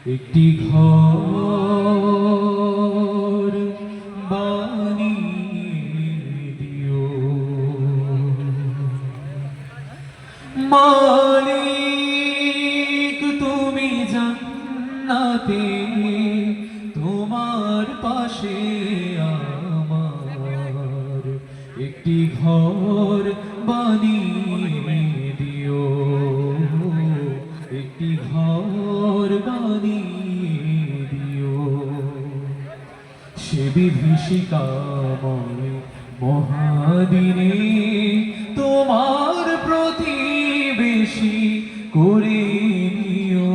একটি ঘর বানিয়ে দিও মালিক, তুমি জান্নাতে তোমার পাশে আমার একটি ঘর বানিয়ে দিও, একটি ঘর বানিয়ে দিও। সে বিভীষিকাময় মহাদিনে তোমার প্রতিবেশী করে নিও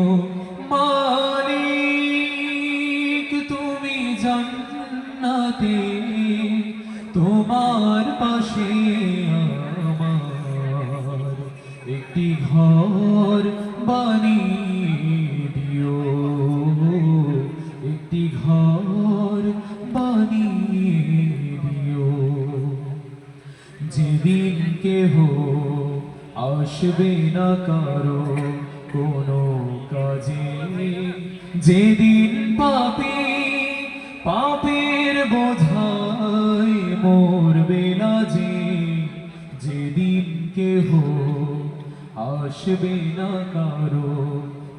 মালিক, তুমি জান্নাতে তোমার পাশে আমার একটি ঘর বানিয়ে দিও, একটি ঘর বানিয়ে দিও। যেদিন কেহ আসবে না কারো কোনো কাজে, যেদিন পাপী পাপের বোঝায় মরবে না যে, যেদিন কেহ আসবে না কারো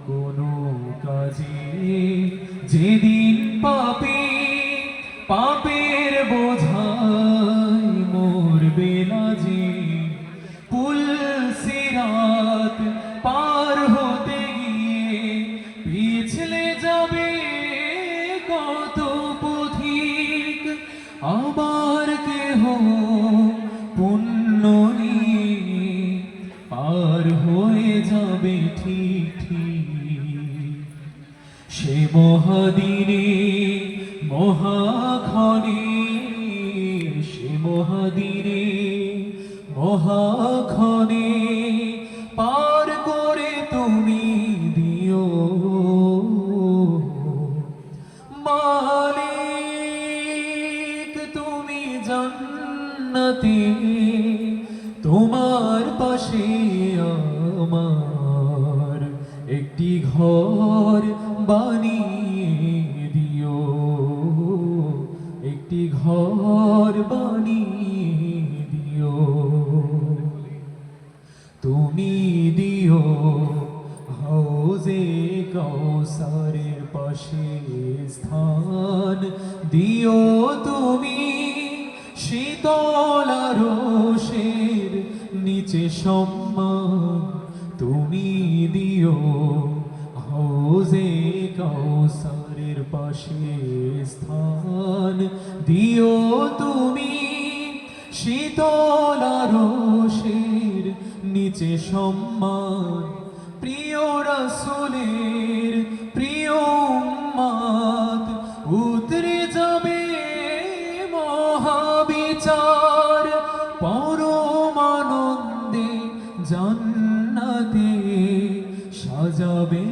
কোনো কাজে, যেদিন পাপী পাপের বোঝায় মরবে না যে, পুল সিরাত পার হতে গিয়ে পিছলে যাবে কত পথিক, আবার কেহ পুণ্য নিয়ে পার হয়ে যাবে ঠিক ঠিক। সে মহাদিনে মহাক্ষণে, সে মহাদিনে মহাক্ষণে পার করে তুমি দিও মালিক, তুমি জান্নাতে তোমার পাশে আমার একটি ঘর বানিয়ে দিও, একটি ঘর বানিয়ে দিও। তুমি দিও হাউজে কাউসারের পাশে স্থান, দিও তুমি শীতল রোষের নিচে সম্মান, তুমি দিও হাউজে কাউসারের পাশে স্থান, দিও তুমি শীতল রোষের নিচে সম্মান। প্রিয় রাসূলের প্রিয় উম্মত উতরে যাবে মহাবিচার, পরম আনন্দে জান্নাতে সাজাবে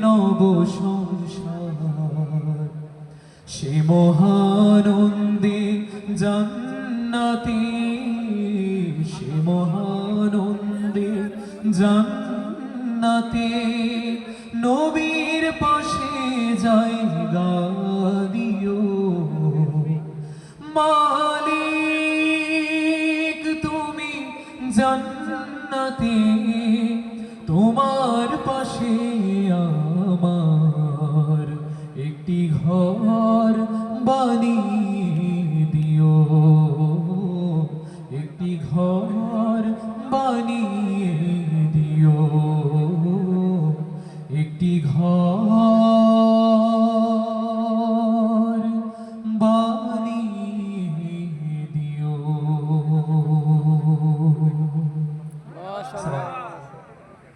নব সংসার। সে মহানন্দে জান্নাতে, সে মহানন্দে জান্নাতে নবীর পাশে জায়গা দিও মালিক, তুমি জান্নাতে তোমার পাশে